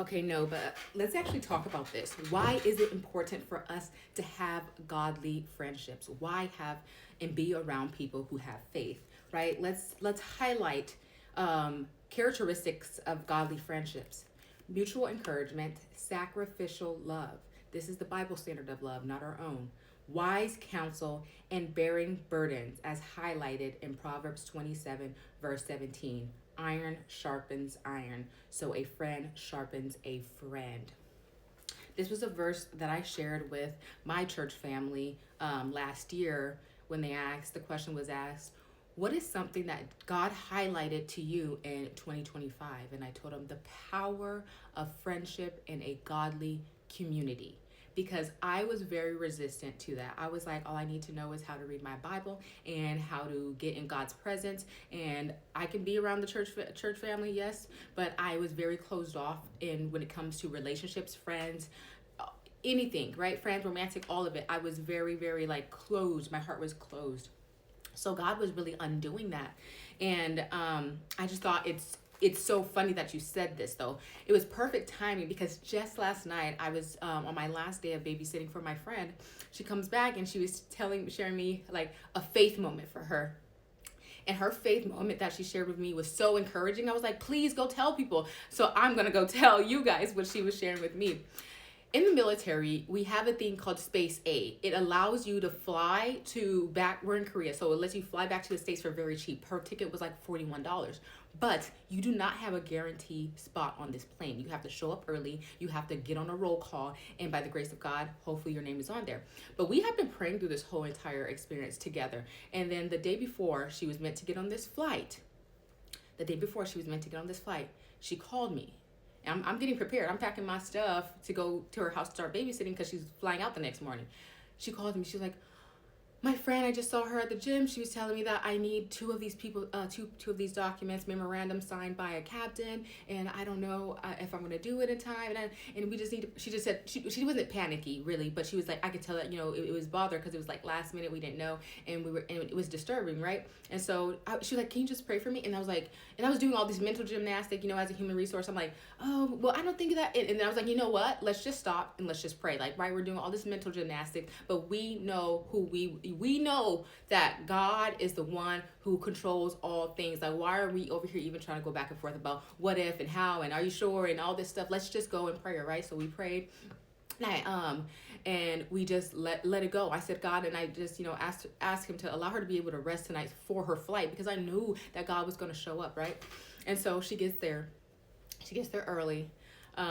Okay, no, but let's actually talk about this. Why is it important for us to have godly friendships? Why have and be around people who have faith, right? Let's highlight characteristics of godly friendships. Mutual encouragement, sacrificial love. This is the Bible standard of love, not our own. Wise counsel and bearing burdens, as highlighted in Proverbs 27, verse 17. Iron sharpens iron, so a friend sharpens a friend. This was a verse that I shared with my church family last year when the question was asked, what is something that God highlighted to you in 2025? And I told them the power of friendship in a godly community, because I was very resistant to that. I was like, all I need to know is how to read my Bible and how to get in God's presence. And I can be around the church family, yes, but I was very closed off in when it comes to relationships, friends, anything, right? Friends, romantic, all of it. I was very, very like closed. My heart was closed. So God was really undoing that. And I just thought it's so funny that you said this, though. It was perfect timing, because just last night I was on my last day of babysitting for my friend. She comes back and she was sharing me like a faith moment for her. And her faith moment that she shared with me was so encouraging. I was like, please go tell people. So I'm going to go tell you guys what she was sharing with me. In the military, we have a thing called Space A. It allows you to fly to back, we're in Korea, so it lets you fly back to the States for very cheap. Per ticket was like $41. But you do not have a guaranteed spot on this plane. You have to show up early, you have to get on a roll call, and by the grace of God, hopefully your name is on there. But we have been praying through this whole entire experience together. And then the day before she was meant to get on this flight, she called me. I'm getting prepared. I'm packing my stuff to go to her house to start babysitting because she's flying out the next morning. She called me. She was like, my friend, I just saw her at the gym. She was telling me that I need two of these two of these documents, memorandum signed by a captain, and I don't know if I'm gonna do it in time. And we just need to, she just said, she wasn't panicky really, but she was like, I could tell that, it was bothered because it was like last minute, we didn't know, and it was disturbing, right? And so she was like, can you just pray for me? And I was like, and I was doing all these mental gymnastic, as a human resource. I'm like, oh, well, I don't think of that. And then I was like, you know what? Let's just stop and let's just pray. Like, right, we're doing all this mental gymnastic, but we know who we know that God is the one who controls all things. Like, why are we over here even trying to go back and forth about what if and how and are you sure and all this stuff? Let's just go in prayer, right? So we prayed. And we just let it go. I said, God, and I just, asked him to allow her to be able to rest tonight for her flight, because I knew that God was going to show up, right? And so she gets there early,